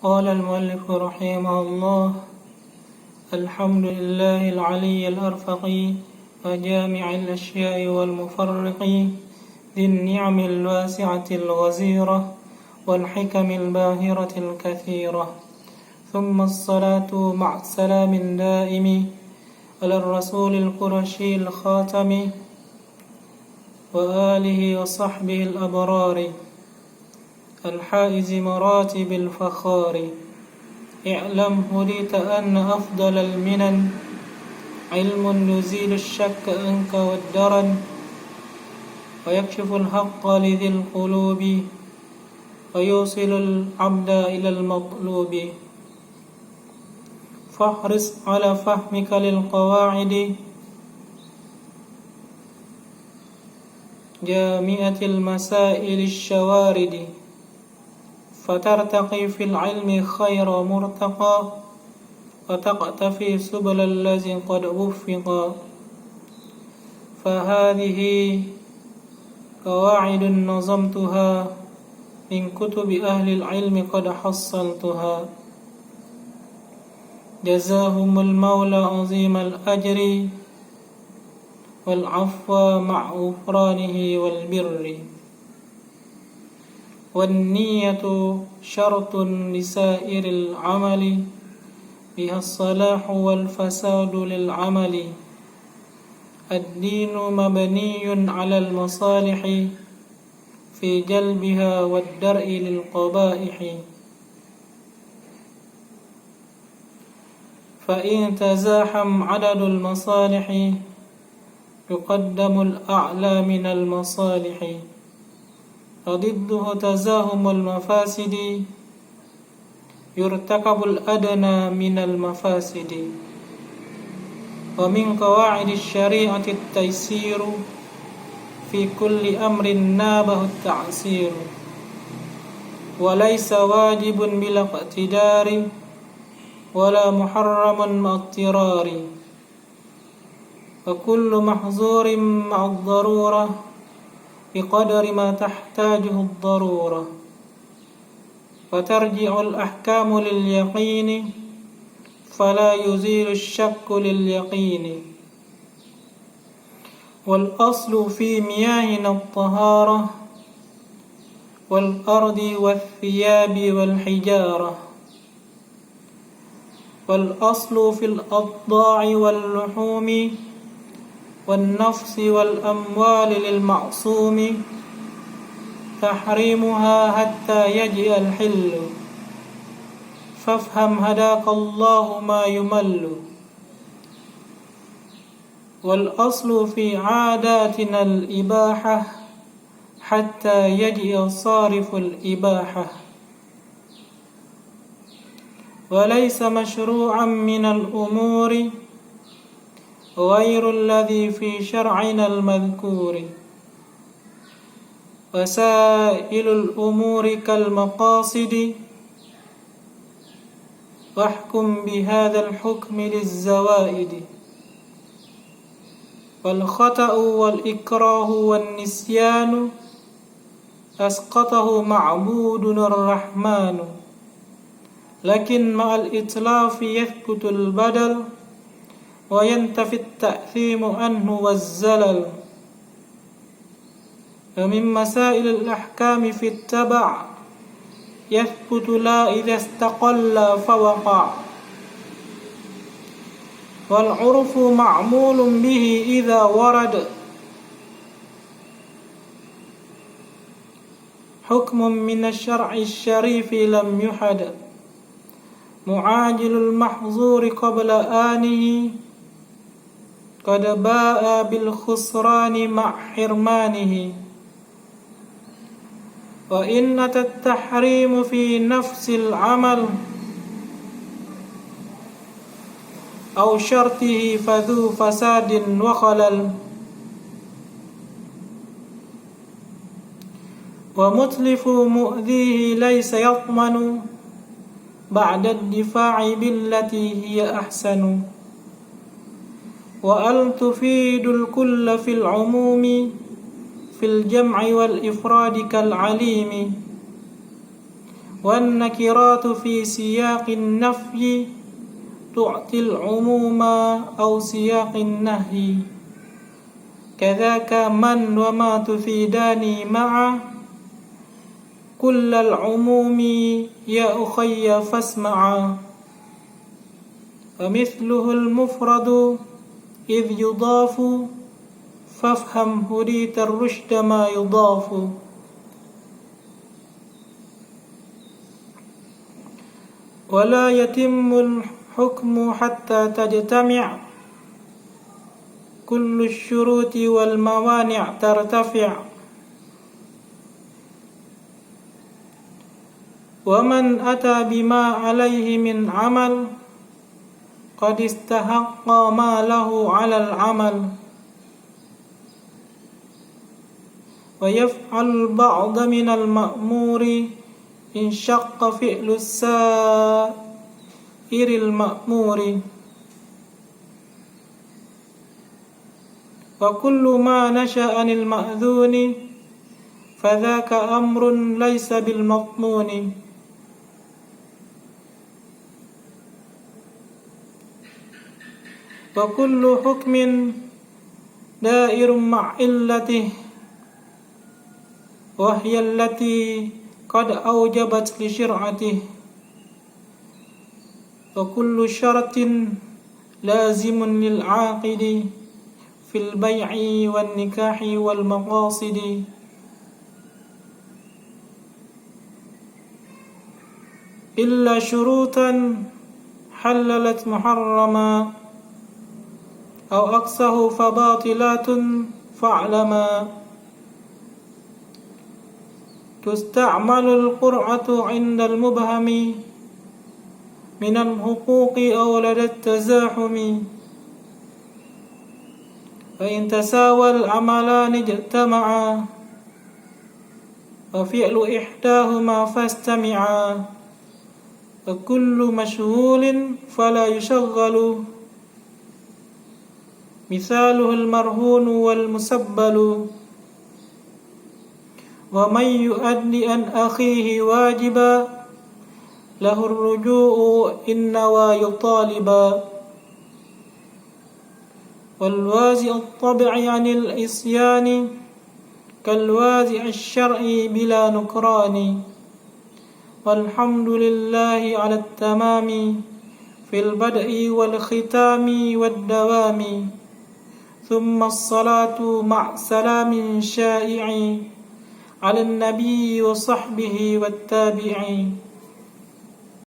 قال المؤلف رحمه الله: الحمد لله العلي الأرفق وجامع الأشياء والمفرق ذي النعم الواسعة الغزيرة والحكم الباهرة الكثيرة، ثم الصلاة مع السلام دائم على الرسول القرشي الخاتم وآله وصحبه الأبرار الحائز مراتب الفخار. اعلم هديت أن أفضل المنن علم يزيل الشك عنك والدرن ويكشف الحق لذي القلوب ويوصل العبد إلى المطلوب. فاحرص على فهمك للقواعد جامعة المسائل الشوارد، فترتقي في العلم خير مرتقى وتقتفي سبل الذي قد وفق. فهذه قواعد نظمتها من كتب أهل العلم قد حصلتها، جزاهم المولى عظيم الأجر والعفو مع غفرانه والبر. والنية شرط لسائر العمل، بها الصلاح والفساد للعمل. الدين مبني على المصالح في جلبها والدرء للقبائح، فإن تزاحم عدد المصالح يقدم الأعلى من المصالح، وضده تزاحم المفاسد يرتكب الأدنى من المفاسد. ومن قواعد الشريعة التيسير في كل أمر نابه التعسير، وليس واجب بلا اقتدار ولا محرم مع اضطرار، وكل محظور مع الضرورة بقدر ما تحتاجه الضرورة. وترجع الأحكام لليقين فلا يزيل الشك لليقين. والأصل في مياهنا الطهارة والأرض والثياب والحجارة. والأصل في الأضاع واللحوم والنفس والأموال للمعصوم تحريمها حتى يجيء الحل، فافهم هداك الله ما يمل. والأصل في عاداتنا الإباحة حتى يجيء صارف الإباحة، وليس مشروعا من الأمور غير الذي في شرعنا المذكور. وسائل الأمور كالمقاصد، واحكم بهذا الحكم للزوائد. والخطأ والإكراه والنسيان أسقطه معبودنا الرحمن، لكن مع الإتلاف يثبت البدل وينتفي التأثيم عنه والزلل. ومن مسائل الأحكام في التبع يثبت لا إذا استقل فوقع، والعرف معمول به إذا ورد حكم من الشرع الشريف لم يحد. معاجل المحظور قبل آنه قد باء بالخسران مع حرمانه. وإن أتى التحريم في نفس العمل أو شرطه فذو فساد وخلل. ومتلف مؤذيه ليس يضمن بعد الدفاع بالتي هي أحسن. وأن تفيد الكل في العموم في الجمع والإفراد كالعليم. والنكرات في سياق النفي تعطي العموم أو سياق النهي كذاك من وما تفيدان معا كل العموم يا أخي فاسمعا ومثله المفرد إذ يضاف فافهم هديت الرشد ما يضاف ولا يتم الحكم حتى تجتمع كل الشروط والموانع ترتفع ومن أتى بما عليه من عمل قد استحق ما له على العمل ويفعل البعض من المأمور إن شق فعل السائر المأمور وكل ما نشأ عن المأذون فذاك أمر ليس بالمضمون وكل حكم دائر مع علته وهي التي قد أوجبت لشرعته وكل شرط لازم للعاقد في البيع والنكاح والمقاصد إلا شروطا حللت محرما أو أقصه فباطلات فاعلما تستعمل القرعة عند المبهم من الحقوق أو لدى التزاحم فإن تساوى العملان اجتمعا وفعل إحداهما فاستمعا وكل مشغول فلا يشغل مثاله المرهون والمسبل ومن يؤدي عن أخيه واجبا له الرجوع إن نوى يطالبا والوازع الطبع عن العصيان كالوازع الشرعي بلا نكران والحمد لله على التمام في البدء والختام والدوام ثم الصلاة مع سلام شائع على النبي وصحبه والتابعين